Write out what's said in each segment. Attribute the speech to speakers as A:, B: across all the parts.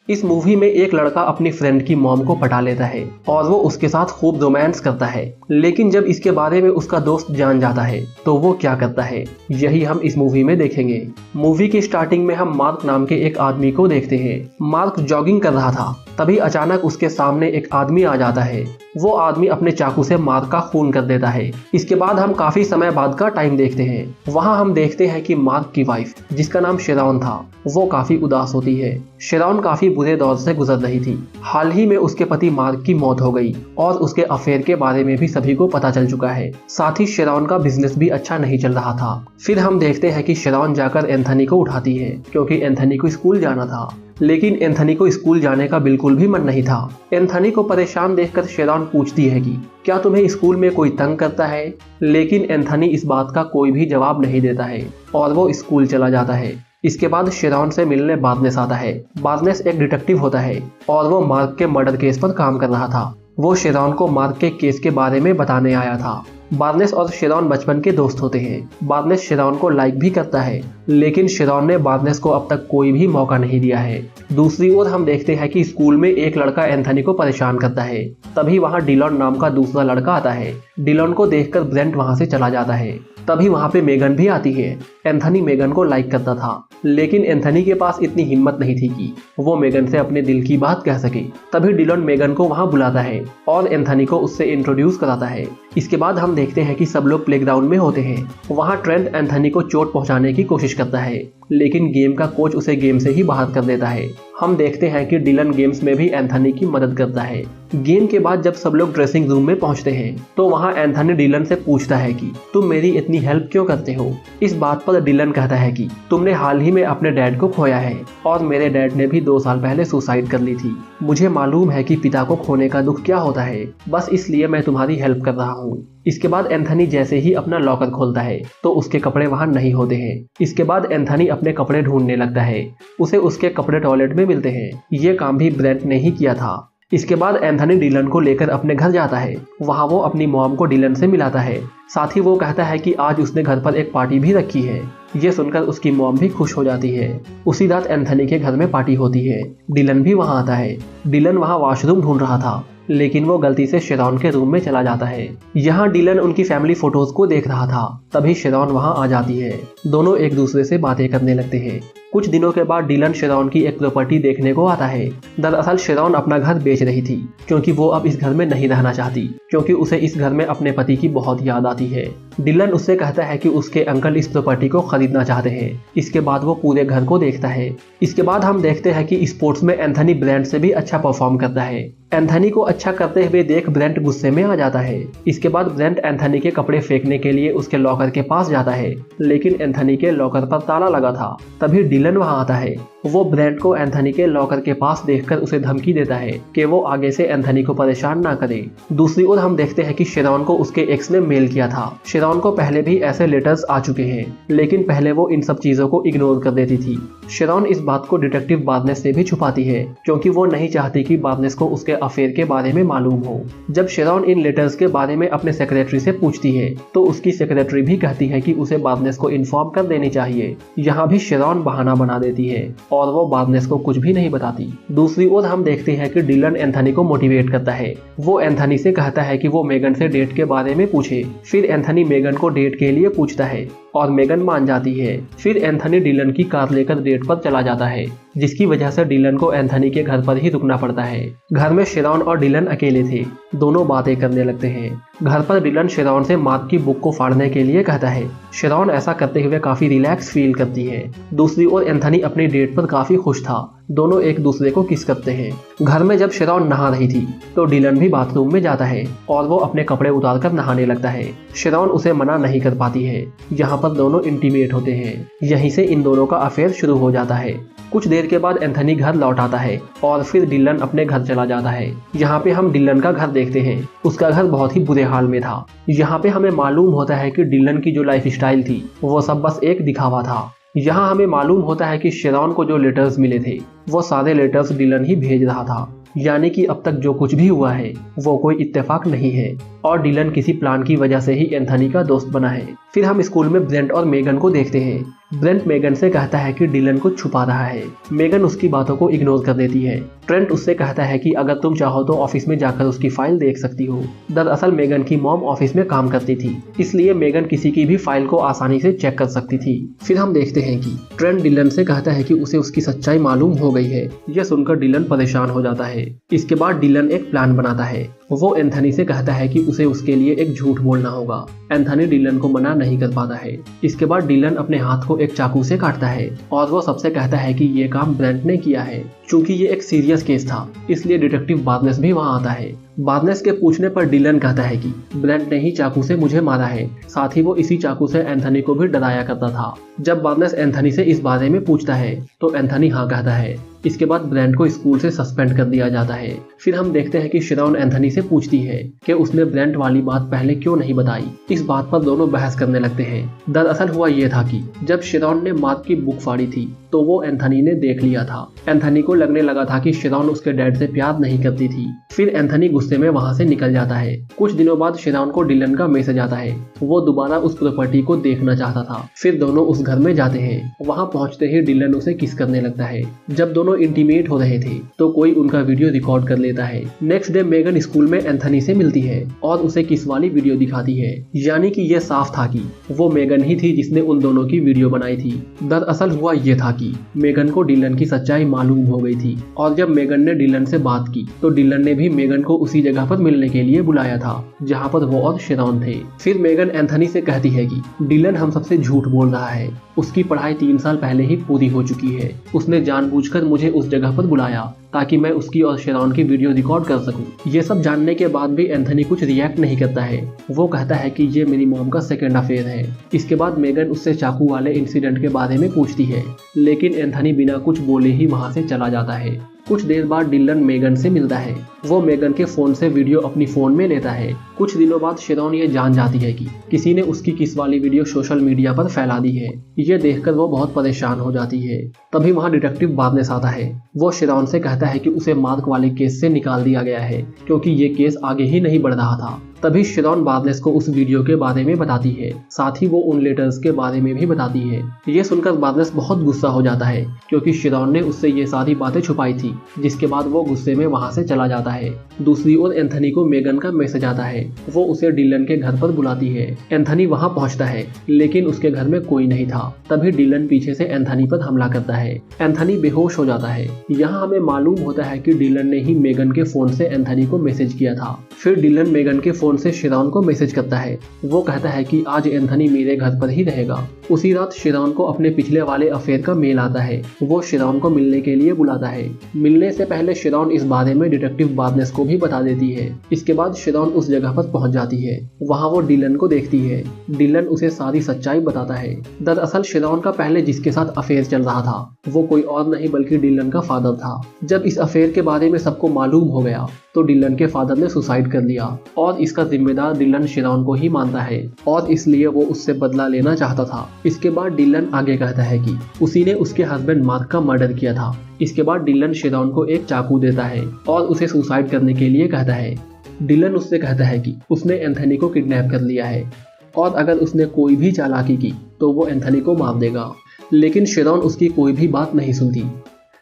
A: इस मूवी में एक लड़का अपनी फ्रेंड की मॉम को पटा लेता है और वो उसके साथ खूब रोमांस करता है, लेकिन जब इसके बारे में उसका दोस्त जान जाता है तो वो क्या करता है, यही हम इस मूवी में देखेंगे। मूवी की स्टार्टिंग में हम मार्क नाम के एक आदमी को देखते हैं। मार्क जॉगिंग कर रहा था, तभी अचानक उसके सामने एक आदमी आ जाता है। वो आदमी अपने चाकू से मार्क का खून कर देता है। इसके बाद हम काफी समय बाद का टाइम देखते हैं। वहाँ हम देखते हैं कि मार्क की वाइफ, जिसका नाम शेरॉन था, वो काफी उदास होती है। शेरॉन काफी बुरे दौर से गुजर रही थी। हाल ही में उसके पति मार्क की मौत हो गई और उसके अफेयर के बारे में भी सभी को पता चल चुका है। साथ ही शेरॉन का बिजनेस भी अच्छा नहीं चल रहा था। फिर हम देखते हैं कि शेरॉन जाकर एंथनी को उठाती है, क्योंकि एंथनी को स्कूल जाना था, लेकिन एंथनी को स्कूल जाने का बिल्कुल भी मन नहीं था। एंथनी को परेशान देखकर शेरॉन पूछती है कि क्या तुम्हें स्कूल में कोई तंग करता है, लेकिन एंथनी इस बात का कोई भी जवाब नहीं देता है और वो स्कूल चला जाता है। इसके बाद शेरॉन से मिलने बार्नेस आता है। बार्नेस एक डिटेक्टिव होता है और वो मार्क के मर्डर केस पर काम कर रहा था। वो शेरॉन को मार्क के केस के बारे में बताने आया था। बार्नेस और शेरॉन बचपन के दोस्त होते हैं। बार्नेस शेरॉन को लाइक भी करता है, लेकिन शेरॉन ने बार्नेस को अब तक कोई भी मौका नहीं दिया है। दूसरी ओर हम देखते हैं कि स्कूल में एक लड़का एंथनी को परेशान करता है। तभी वहाँ डिलॉन नाम का दूसरा लड़का आता है। डिलॉन को देखकर ब्रेंट वहाँ से चला जाता है। तभी वहाँ पे मेगन भी आती है। एंथनी मेगन को लाइक करता था, लेकिन एंथनी के पास इतनी हिम्मत नहीं थी कि वो मेगन से अपने दिल की बात कह सके। तभी डिलॉन मेगन को वहाँ बुलाता है और एंथनी को उससे इंट्रोड्यूस कराता है। इसके बाद हम देखते हैं कि सब लोग प्लेग्राउंड में होते हैं। वहाँ ट्रेंट एंथनी को चोट पहुँचाने की कोशिश करता है, लेकिन गेम का कोच उसे गेम से ही बाहर कर देता है। हम देखते हैं कि डिलन गेम्स में भी एंथनी की मदद करता है। गेम के बाद जब सब लोग ड्रेसिंग रूम में पहुंचते हैं तो वहां एंथनी डिलन से पूछता है कि तुम मेरी इतनी हेल्प क्यों करते हो। इस बात पर डिलन कहता है कि तुमने हाल ही में अपने डैड को खोया है और मेरे डैड ने भी 2 साल पहले सुसाइड कर ली थी। मुझे मालूम है कि पिता को खोने का दुख क्या होता है, बस इसलिए मैं तुम्हारी हेल्प कर रहा हूँ। इसके बाद एंथनी जैसे ही अपना लॉकर खोलता है तो उसके कपड़े वहां नहीं होते हैं। इसके बाद एंथनी अपने कपड़े ढूंढने लगता है। उसे उसके कपड़े टॉयलेट में मिलते हैं। ये काम भी ब्रेंट ने ही किया था। इसके बाद एंथनी डिलन को लेकर अपने घर जाता है। वहाँ वो अपनी मॉम को डिलन से मिलाता है। साथ ही वो कहता है कि आज उसने घर पर एक पार्टी भी रखी है। ये सुनकर उसकी मॉम भी खुश हो जाती है। उसी रात एंथनी के घर में पार्टी होती है। डिलन भी वहाँ आता है। डिलन वहाँ वॉशरूम ढूंढ रहा था, लेकिन वो गलती से शेरॉन के रूम में चला जाता है। यहाँ डिलन उनकी फैमिली फोटोज को देख रहा था। तभी शेरॉन वहाँ आ जाती है। दोनों एक दूसरे से बातें करने लगते हैं। कुछ दिनों के बाद डिलन शेरॉन की एक प्रॉपर्टी देखने को आता है। दरअसल शेरॉन अपना घर बेच रही थी, क्योंकि वो अब इस घर में नहीं रहना चाहती, क्योंकि उसे इस घर में अपने पति की बहुत याद आती है। डिलन उससे कहता है कि उसके अंकल इस प्रॉपर्टी को खरीदना चाहते हैं। इसके बाद वो पूरे घर को देखता है। इसके बाद हम देखते हैं कि स्पोर्ट्स में एंथनी ब्रेंट से भी अच्छा परफॉर्म करता है। एंथनी को अच्छा करते हुए देख ब्रेंट गुस्से में आ जाता है। इसके बाद ब्रेंट एंथनी के कपड़े फेंकने के लिए उसके लॉकर के पास जाता है, लेकिन एंथनी के लॉकर पर ताला लगा था। तभी डिलन वहां आता है। वो ब्रेंट को एंथनी के लॉकर के पास देखकर उसे धमकी देता है कि वो आगे से एंथनी को परेशान ना करे। दूसरी ओर हम देखते हैं कि शेरॉन को उसके एक्स ने मेल किया था। शेरॉन को पहले भी ऐसे लेटर्स आ चुके हैं, लेकिन पहले वो इन सब चीजों को इग्नोर कर देती थी। शेरॉन इस बात को डिटेक्टिव बार्नेस से भी छुपाती है, क्योंकि वो नहीं चाहती कि बार्नेस को उसके अफेयर के बारे में मालूम हो। जब शेरॉन इन लेटर्स के बारे में अपने सेक्रेटरी से पूछती है तो उसकी सेक्रेटरी भी कहती है कि उसे बार्नेस को इन्फॉर्म कर देनी चाहिए। यहाँ भी शेरॉन बहाना बना देती है और वो बार्नेस को कुछ भी नहीं बताती। दूसरी ओर हम देखते हैं कि डिलन एंथनी को मोटिवेट करता है। वो एंथनी से कहता है कि वो मेगन से डेट के बारे में पूछे। फिर एंथनी मेगन को डेट के लिए पूछता है और मेगन मान जाती है। फिर एंथनी डिलन की कार लेकर डेट पर चला जाता है, जिसकी वजह से डिलन को एंथनी के घर पर ही रुकना पड़ता है। घर में शेरॉन और डिलन अकेले थे। दोनों बातें करने लगते हैं। घर पर डिलन शेरॉन से मार्क की बुक को फाड़ने के लिए कहता है। शेरॉन ऐसा करते हुए काफी रिलैक्स फील करती है। दूसरी ओर एंथनी अपनी डेट पर काफी खुश था। दोनों एक दूसरे को किस करते हैं। घर में जब शेरॉन नहा रही थी तो डिलन भी बाथरूम में जाता है और वो अपने कपड़े उतारकर नहाने लगता है। शेरॉन उसे मना नहीं कर पाती है। यहाँ पर दोनों इंटीमेट होते हैं। यहीं से इन दोनों का अफेयर शुरू हो जाता है। कुछ देर के बाद एंथनी घर लौट आता है और फिर डिलन अपने घर चला जाता है। यहाँ पे हम डिलन का घर देखते हैं। उसका घर बहुत ही बुरे हाल में था। यहाँ पे हमें मालूम होता है कि डिलन की जो लाइफ स्टाइल थी वो सब बस एक दिखावा था। यहाँ हमें मालूम होता है कि शेरॉन को जो लेटर्स मिले थे वो सारे लेटर्स डिलन ही भेज रहा था। यानी कि अब तक जो कुछ भी हुआ है वो कोई इत्तेफाक नहीं है और डिलन किसी प्लान की वजह से ही एंथनी का दोस्त बना है। फिर हम स्कूल में ब्रेंट और मेगन को देखते हैं। ब्रेंट मेगन से कहता है कि डिलन कुछ छुपा रहा है। मेगन उसकी बातों को इग्नोर कर देती है। ट्रेंट उससे कहता है कि अगर तुम चाहो तो ऑफिस में जाकर उसकी फाइल देख सकती हो। दरअसल मेगन की मॉम ऑफिस में काम करती थी, इसलिए मेगन किसी की भी फाइल को आसानी से चेक कर सकती थी। फिर हम देखते हैं कि ट्रेंट डिलन से कहता है कि उसे उसकी सच्चाई मालूम हो गई है। यह सुनकर डिलन परेशान हो जाता है। इसके बाद डिलन एक प्लान बनाता है। वो एंथनी से कहता है कि उसे उसके लिए एक झूठ बोलना होगा। एंथनी डिलन को मना नहीं कर पाता है। इसके बाद डिलन अपने हाथ को एक चाकू से काटता है और वो सबसे कहता है कि ये काम ब्रेंट ने किया है। चूंकि ये एक सीरियस केस था, इसलिए डिटेक्टिव बार्नेस भी वहाँ आता है। बार्नेस के पूछने पर डिलन कहता है कि ब्रेंट ने ही चाकू से मुझे मारा है, साथ ही वो इसी चाकू से एंथनी को भी डराया करता था। जब बार्नेस एंथनी से इस बारे में पूछता है तो एंथनी हाँ कहता है। इसके बाद ब्रेंट को स्कूल से सस्पेंड कर दिया जाता है। फिर हम देखते हैं कि शिरॉन एंथनी से पूछती है कि उसने ब्रेंट वाली बात पहले क्यों नहीं बताई। इस बात पर दोनों बहस करने लगते हैं। दरअसल हुआ ये था कि जब शिरॉन ने मार्क की बुक फाड़ी थी तो वो एंथनी ने देख लिया था। एंथनी को लगने लगा था कि शिरॉन उसके डैड से प्यार नहीं करती थी। फिर एंथनी गुस्से में वहाँ से निकल जाता है। कुछ दिनों बाद शिरॉन को डिलन का मैसेज आता है। वो दोबारा उस प्रॉपर्टी को देखना चाहता था। फिर दोनों उस घर में जाते हैं। वहाँ पहुँचते ही डिलन उसे किस करने लगता है। जब दोनों इंटीमेट हो रहे थे तो कोई उनका वीडियो रिकॉर्ड कर लेता है। नेक्स्ट डे मेगन स्कूल में एंथनी से मिलती है और उसे किस वाली वीडियो दिखाती है। यानी कि यह साफ था कि वो मेगन ही थी जिसने उन दोनों की वीडियो बनाई थी। दरअसल हुआ ये था कि मेगन को डिलन की सच्चाई मालूम हो गई थी और जब मेगन ने डिलन से बात की तो डिलन ने भी मेगन को उसी जगह पर मिलने के लिए बुलाया था जहाँ पर वो और शिरॉन थे। फिर मेगन एंथनी से कहती है कि डिलन हम सबसे झूठ बोल रहा है। उसकी पढ़ाई 3 साल पहले ही पूरी हो चुकी है। उसने जानबूझकर मुझे उस जगह पर बुलाया ताकि मैं उसकी और शिरॉन की वीडियो रिकॉर्ड कर सकूं। ये सब जानने के बाद भी एंथनी कुछ रिएक्ट नहीं करता है। वो कहता है कि ये मेरी मॉम का सेकंड अफेयर है। इसके बाद मेगन उससे चाकू वाले इंसिडेंट के बारे में पूछती है, लेकिन एंथनी बिना कुछ बोले ही वहाँ से चला जाता है। कुछ देर बाद डिलन मेगन से मिलता है। वो मेगन के फोन से वीडियो अपनी फोन में लेता है। कुछ दिनों बाद शिरॉन ये जान जाती है कि किसी ने उसकी किस वाली वीडियो सोशल मीडिया पर फैला दी है। ये देखकर वो बहुत परेशान हो जाती है। तभी वहाँ डिटेक्टिव बार्नेस आता है। वो शिरॉन से कहता है कि उसे मार्क वाले केस से निकाल दिया गया है क्योंकि ये केस आगे ही नहीं बढ़ रहा था। तभी शिरॉन बार्नेस को उस वीडियो के बारे में बताती है, साथ ही वो उन लेटर्स के बारे में भी बताती है। ये सुनकर बार्नेस बहुत गुस्सा हो जाता है क्योंकि शिरॉन ने उससे ये सारी बातें छुपाई थी, जिसके बाद वो गुस्से में वहाँ से चला जाता है। दूसरी ओर एंथनी को मेगन का मैसेज आता है। वो उसे डिलन के घर पर बुलाती है। एंथनी वहाँ पहुँचता है लेकिन उसके घर में कोई नहीं था। तभी डिलन पीछे से एंथनी पर हमला करता है। एंथनी बेहोश हो जाता है। यहाँ हमें मालूम होता है कि डिलन ने ही मेगन के फोन से एंथनी को मैसेज किया था। फिर डिलन मेगन के फोन से शिरॉन को मैसेज करता है। वो कहता है कि आज एंथनी मेरे घर पर ही रहेगा। उसी रात शिरॉन को अपने पिछले वाले अफेयर का मेल आता है। वो शिरॉन को मिलने के लिए बुलाता है। मिलने से पहले शिरॉन इस बारे में डिटेक्टिव बार्नेस को भी बता देती है। इसके बाद शिरॉन उस जगह पर पहुंच जाती है। वहाँ वो डिलन को देखती है। डिलन उसे सारी सच्चाई बताता है। दरअसल शिरॉन का पहले जिसके साथ अफेयर चल रहा था वो कोई और नहीं बल्कि डिलन का फादर था। जब इस अफेयर के बारे में सबको मालूम हो गया तो डिलन के फादर ने सुसाइड कर लिया और इसका जिम्मेदार डिलन शिरॉन को ही मानता है और इसलिए वो उससे बदला लेना चाहता था। इसके बाद डिलन आगे कहता है कि उसी ने उसके हस्बैंड मार्क का मर्डर किया था। इसके बाद डिलन शिरॉन को एक चाकू देता है और उसे सुसाइड करने के लिए कहता है। डिलन उससे कहता है कि उसने एंथनी को किडनैप कर लिया है और अगर उसने कोई भी चालाकी की तो वो एंथनी को मार देगा, लेकिन शिरॉन उसकी कोई भी बात नहीं सुनती।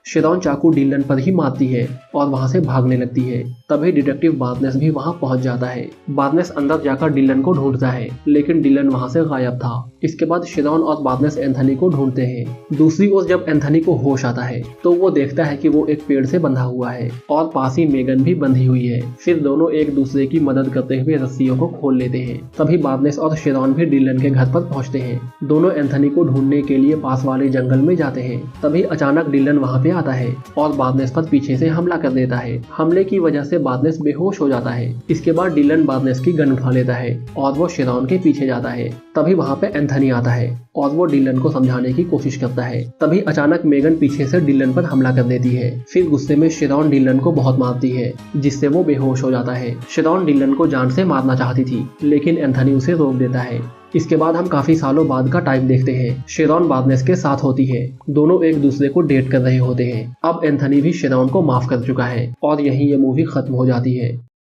A: शिरॉन चाकू डिलन पर ही मारती है और वहां से भागने लगती है। तभी डिटेक्टिव बार्नेस भी वहां पहुंच जाता है। बार्नेस अंदर जाकर डिलन को ढूंढता है लेकिन डिलन वहां से गायब था। इसके बाद शिरॉन और बार्नेस एंथनी को ढूंढते हैं। दूसरी ओर जब एंथनी को होश आता है तो वो देखता है कि वो एक पेड़ से बंधा हुआ है और पास ही मेगन भी बंधी हुई है। फिर दोनों एक दूसरे की मदद करते हुए रस्सियों को खोल लेते हैं। तभी बार्नेस और शिरॉन भी डिलन के घर पर पहुंचते हैं। दोनों एंथनी को ढूंढने के लिए पास वाले जंगल में जाते हैं। तभी अचानक डिलन वहाँ पे आता है और बार्नेस पर पीछे से हमला कर देता है। हमले की वजह से बार्नेस बेहोश हो जाता है। इसके बाद डिलन बार्नेस की गन उठा लेता है और वो शिरॉन के पीछे जाता है। तभी वहाँ पे एंथनी आता है और वो डिलन को समझाने की कोशिश करता है। तभी अचानक मेगन पीछे से डिलन पर हमला कर देती है। फिर गुस्से में शिरॉन डिलन को बहुत मारती है जिससे वो बेहोश हो जाता है। शिरॉन डिलन को जान से मारना चाहती थी लेकिन एंथनी उसे रोक देता है। इसके बाद हम काफी सालों बाद का टाइम देखते हैं। शिरॉन बार्नेस के साथ होती है। दोनों एक दूसरे को डेट कर रहे होते हैं। अब एंथनी भी शिरॉन को माफ कर चुका है और यहीं ये मूवी खत्म हो जाती है।